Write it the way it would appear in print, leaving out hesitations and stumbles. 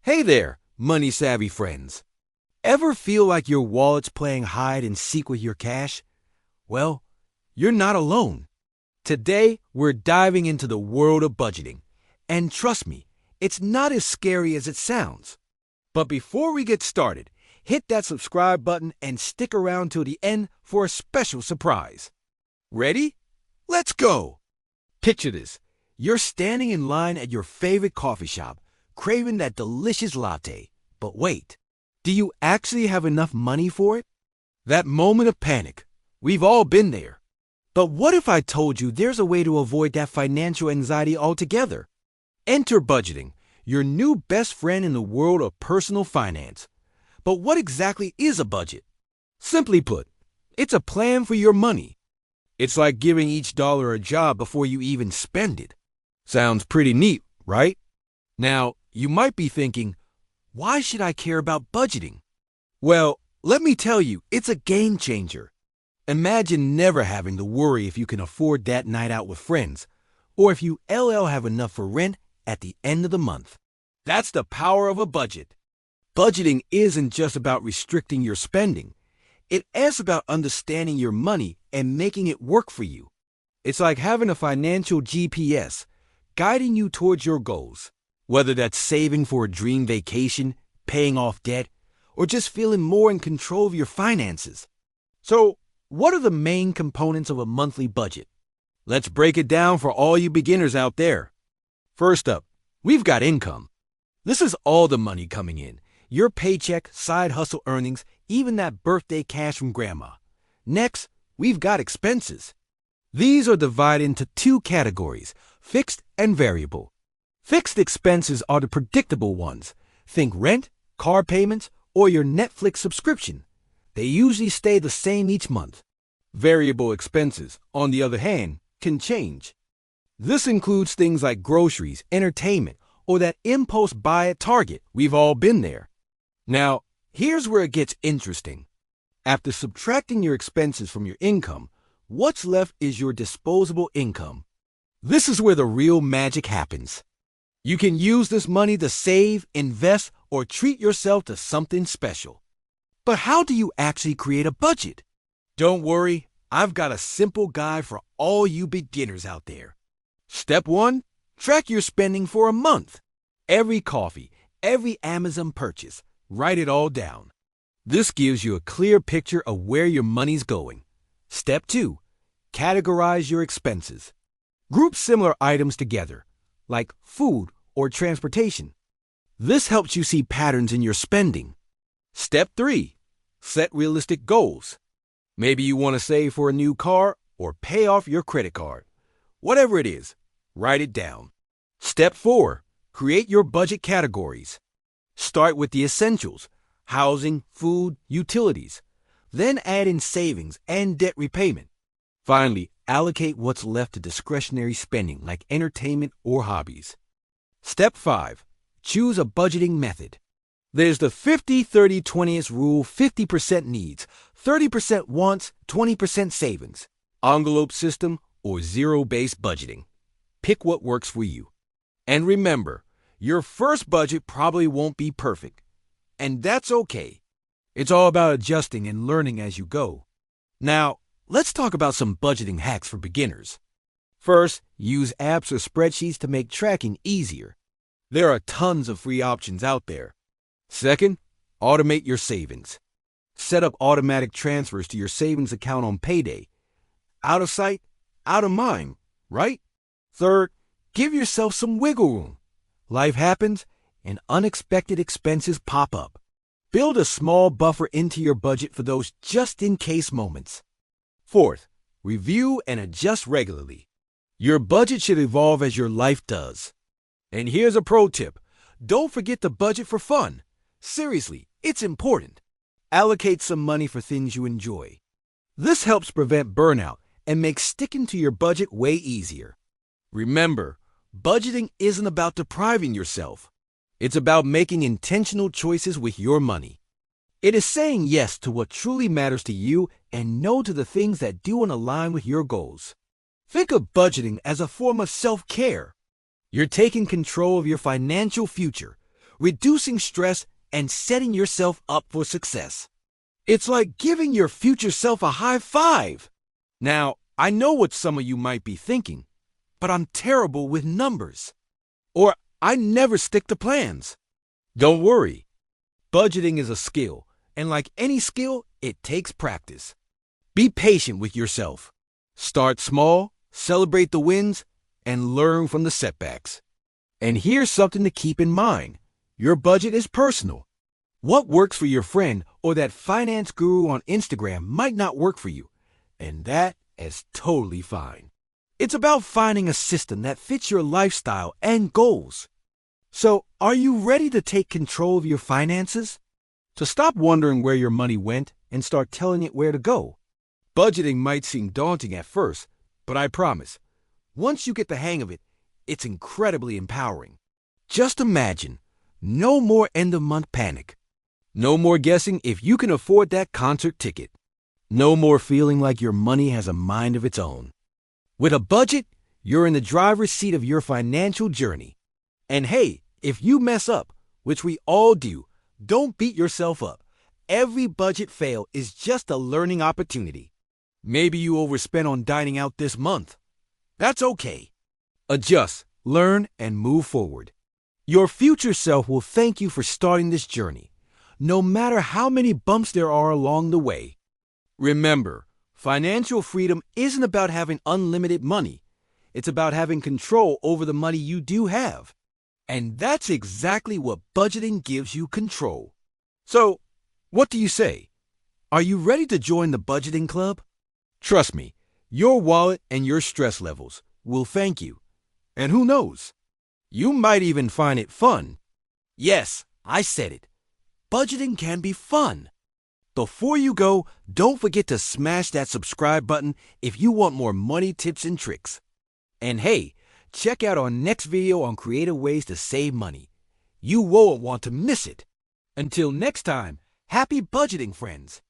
Hey there, money-savvy friends. Ever feel like your wallet's playing hide and seek with your cash? Well, you're not alone. Today, we're diving into the world of budgeting. And trust me, it's not as scary as it sounds. But before we get started, hit that subscribe button and stick around till the end for a special surprise. Ready? Let's go! Picture this. You're standing in line at your favorite coffee shop, craving that delicious latte. But wait, do you actually have enough money for it? That moment of panic. We've all been there. But what if I told you there's a way to avoid that financial anxiety altogether? Enter budgeting, your new best friend in the world of personal finance. But what exactly is a budget? Simply put, it's a plan for your money. It's like giving each dollar a job before you even spend it. Sounds pretty neat, right? Now, you might be thinking, why should I care about budgeting? Well, let me tell you, it's a game changer. Imagine never having to worry if you can afford that night out with friends, or if you have enough for rent at the end of the month. That's the power of a budget. Budgeting isn't just about restricting your spending. It is about understanding your money and making it work for you. It's like having a financial GPS guiding you towards your goals. Whether that's saving for a dream vacation, paying off debt, or just feeling more in control of your finances. So, what are the main components of a monthly budget? Let's break it down for all you beginners out there. First up, we've got income. This is all the money coming in. Your paycheck, side hustle earnings, even that birthday cash from grandma. Next, we've got expenses. These are divided into two categories, fixed and variable. Fixed expenses are the predictable ones. Think rent, car payments, or your Netflix subscription. They usually stay the same each month. Variable expenses, on the other hand, can change. This includes things like groceries, entertainment, or that impulse buy at Target. We've all been there. Now, here's where it gets interesting. After subtracting your expenses from your income, what's left is your disposable income. This is where the real magic happens. You can use this money to save, invest, or treat yourself to something special. But how do you actually create a budget? Don't worry, I've got a simple guide for all you beginners out there. Step 1, track your spending for a month. Every coffee, every Amazon purchase, write it all down. This gives you a clear picture of where your money's going. Step 2, categorize your expenses. Group similar items together, like food or transportation. This helps you see patterns in your spending. Step 3, set realistic goals. Maybe you want to save for a new car or pay off your credit card. Whatever it is, write it down. Step 4, create your budget categories. Start with the essentials, housing, food, utilities. Then add in savings and debt repayment. Finally, allocate what's left to discretionary spending like entertainment or hobbies. Step 5, choose a budgeting method. There's the 50-30-20 rule: 50% needs, 30% wants, 20% savings. Envelope system or zero-based budgeting. Pick what works for you. And remember, your first budget probably won't be perfect. And that's okay. It's all about adjusting and learning as you go. Now, let's talk about some budgeting hacks for beginners. First, use apps or spreadsheets to make tracking easier. There are tons of free options out there. Second, automate your savings. Set up automatic transfers to your savings account on payday. Out of sight, out of mind, right? Third, give yourself some wiggle room. Life happens and unexpected expenses pop up. Build a small buffer into your budget for those just-in-case moments. Fourth, review and adjust regularly. Your budget should evolve as your life does. And here's a pro tip. Don't forget to budget for fun. Seriously, it's important. Allocate some money for things you enjoy. This helps prevent burnout and makes sticking to your budget way easier. Remember, budgeting isn't about depriving yourself. It's about making intentional choices with your money. It is saying yes to what truly matters to you and no to the things that don't align with your goals. Think of budgeting as a form of self-care. You're taking control of your financial future, reducing stress, and setting yourself up for success. It's like giving your future self a high five. Now, I know what some of you might be thinking, but I'm terrible with numbers. Or I never stick to plans. Don't worry. Budgeting is a skill, and like any skill, it takes practice. Be patient with yourself. Start small, celebrate the wins, and learn from the setbacks. And here's something to keep in mind. Your budget is personal. What works for your friend or that finance guru on Instagram might not work for you, and that is totally fine. It's about finding a system that fits your lifestyle and goals. So, are you ready to take control of your finances? To stop wondering where your money went and start telling it where to go? Budgeting might seem daunting at first, but I promise, once you get the hang of it, it's incredibly empowering. Just imagine, no more end-of-month panic. No more guessing if you can afford that concert ticket. No more feeling like your money has a mind of its own. With a budget, you're in the driver's seat of your financial journey. And hey, if you mess up, which we all do, don't beat yourself up. Every budget fail is just a learning opportunity. Maybe you overspent on dining out this month. That's okay. Adjust, learn, and move forward. Your future self will thank you for starting this journey, no matter how many bumps there are along the way. Remember, financial freedom isn't about having unlimited money. It's about having control over the money you do have. And that's exactly what budgeting gives you control. So, what do you say? Are you ready to join the budgeting club? Trust me, your wallet and your stress levels will thank you. And who knows? You might even find it fun. Yes, I said it. Budgeting can be fun. Before you go, don't forget to smash that subscribe button if you want more money tips and tricks. And hey, check out our next video on creative ways to save money. You won't want to miss it. Until next time, happy budgeting, friends.